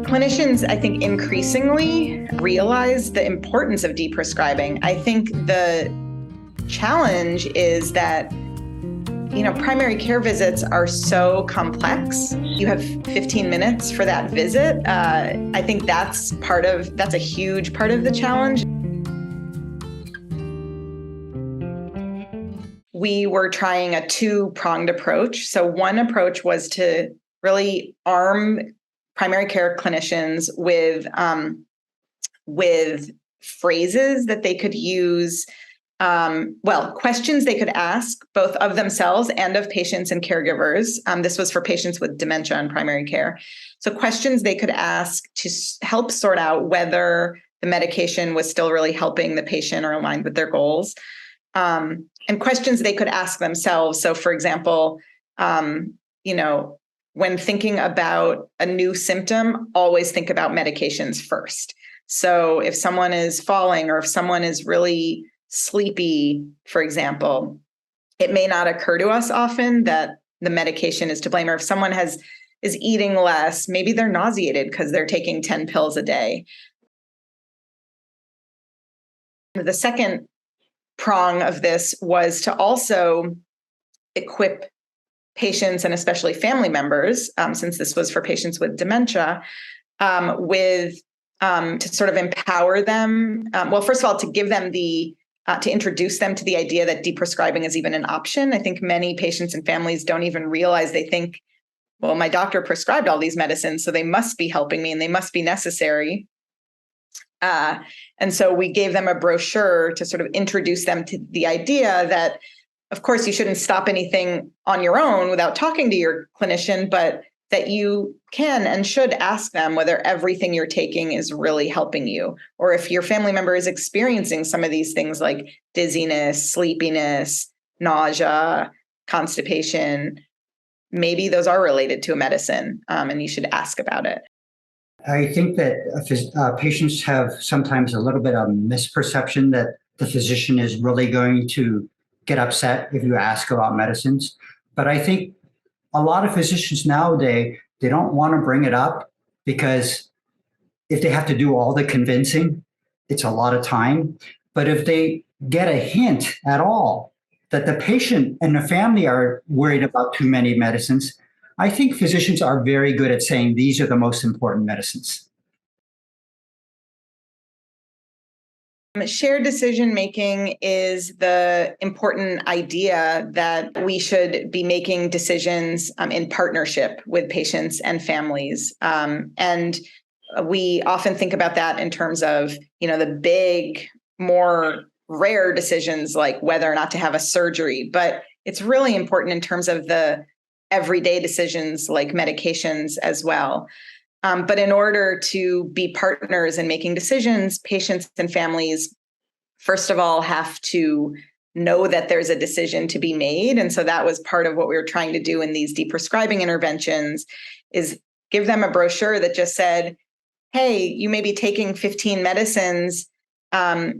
Clinicians, I think, increasingly realize the importance of deprescribing. I think the challenge is that, primary care visits are so complex. You have 15 minutes for that visit. I think that's a huge part of the challenge. We were trying a two-pronged approach. So one approach was to really arm primary care clinicians with phrases that they could use, questions they could ask both of themselves and of patients and caregivers. This was for patients with dementia in primary care. So questions they could ask to help sort out whether the medication was still really helping the patient or aligned with their goals. And questions they could ask themselves. So for example, when thinking about a new symptom, always think about medications first. So if someone is falling or if someone is really sleepy, for example, it may not occur to us often that the medication is to blame. Or if someone is eating less, maybe they're nauseated because they're taking 10 pills a day. The second prong of this was to also equip patients and especially family members, since this was for patients with dementia, to sort of empower them. First of all, to give them to introduce them to the idea that deprescribing is even an option. I think many patients and families don't even realize. They think, well, my doctor prescribed all these medicines, so they must be helping me and they must be necessary. And so we gave them a brochure to sort of introduce them to the idea that, of course, you shouldn't stop anything on your own without talking to your clinician, but that you can and should ask them whether everything you're taking is really helping you. Or if your family member is experiencing some of these things like dizziness, sleepiness, nausea, constipation, maybe those are related to a medicine, and you should ask about it. I think that patients have sometimes a little bit of misperception that the physician is really going to get upset if you ask about medicines. But I think a lot of physicians nowadays, they don't want to bring it up because if they have to do all the convincing, it's a lot of time. But if they get a hint at all that the patient and the family are worried about too many medicines, I think physicians are very good at saying these are the most important medicines. Shared decision-making is the important idea that we should be making decisions in partnership with patients and families. And we often think about that in terms of, the big, more rare decisions like whether or not to have a surgery. But it's really important in terms of the everyday decisions like medications as well. But in order to be partners in making decisions, patients and families, first of all, have to know that there's a decision to be made. And so that was part of what we were trying to do in these deprescribing interventions, is give them a brochure that just said, hey, you may be taking 15 medicines, that's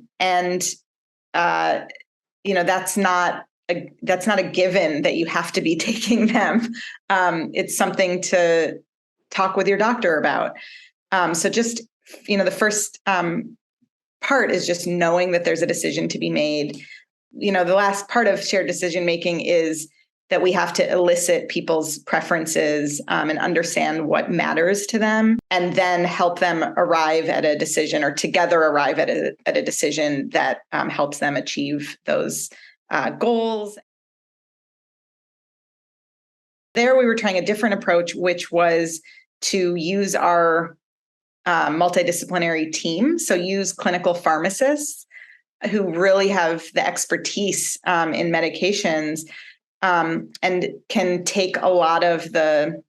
not a given that you have to be taking them. It's something to talk with your doctor about. So just, the first part is just knowing that there's a decision to be made. The last part of shared decision-making is that we have to elicit people's preferences and understand what matters to them, and then help them arrive at a decision, or together arrive at a decision that helps them achieve those goals. There, we were trying a different approach, which was to use our multidisciplinary team. So use clinical pharmacists who really have the expertise in medications, and can take a lot of the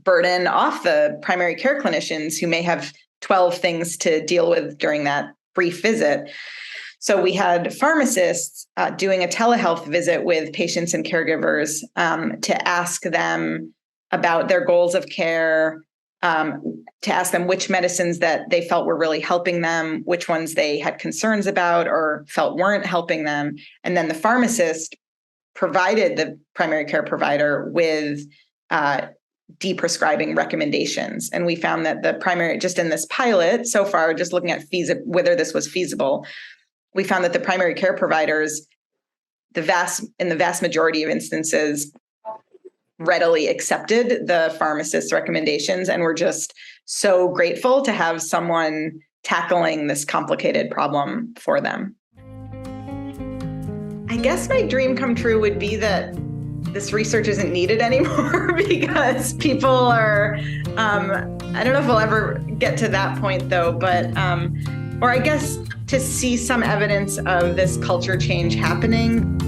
burden off the primary care clinicians who may have 12 things to deal with during that brief visit. So we had pharmacists doing a telehealth visit with patients and caregivers to ask them about their goals of care, to ask them which medicines that they felt were really helping them, which ones they had concerns about or felt weren't helping them. And then the pharmacist provided the primary care provider with deprescribing recommendations. And we found that the primary, just in this pilot so far, just looking at whether this was feasible, we found that the primary care providers, in the vast majority of instances, readily accepted the pharmacist's recommendations, and we're just so grateful to have someone tackling this complicated problem for them. I guess my dream come true would be that this research isn't needed anymore because people are, I don't know if we'll ever get to that point though, but, or I guess to see some evidence of this culture change happening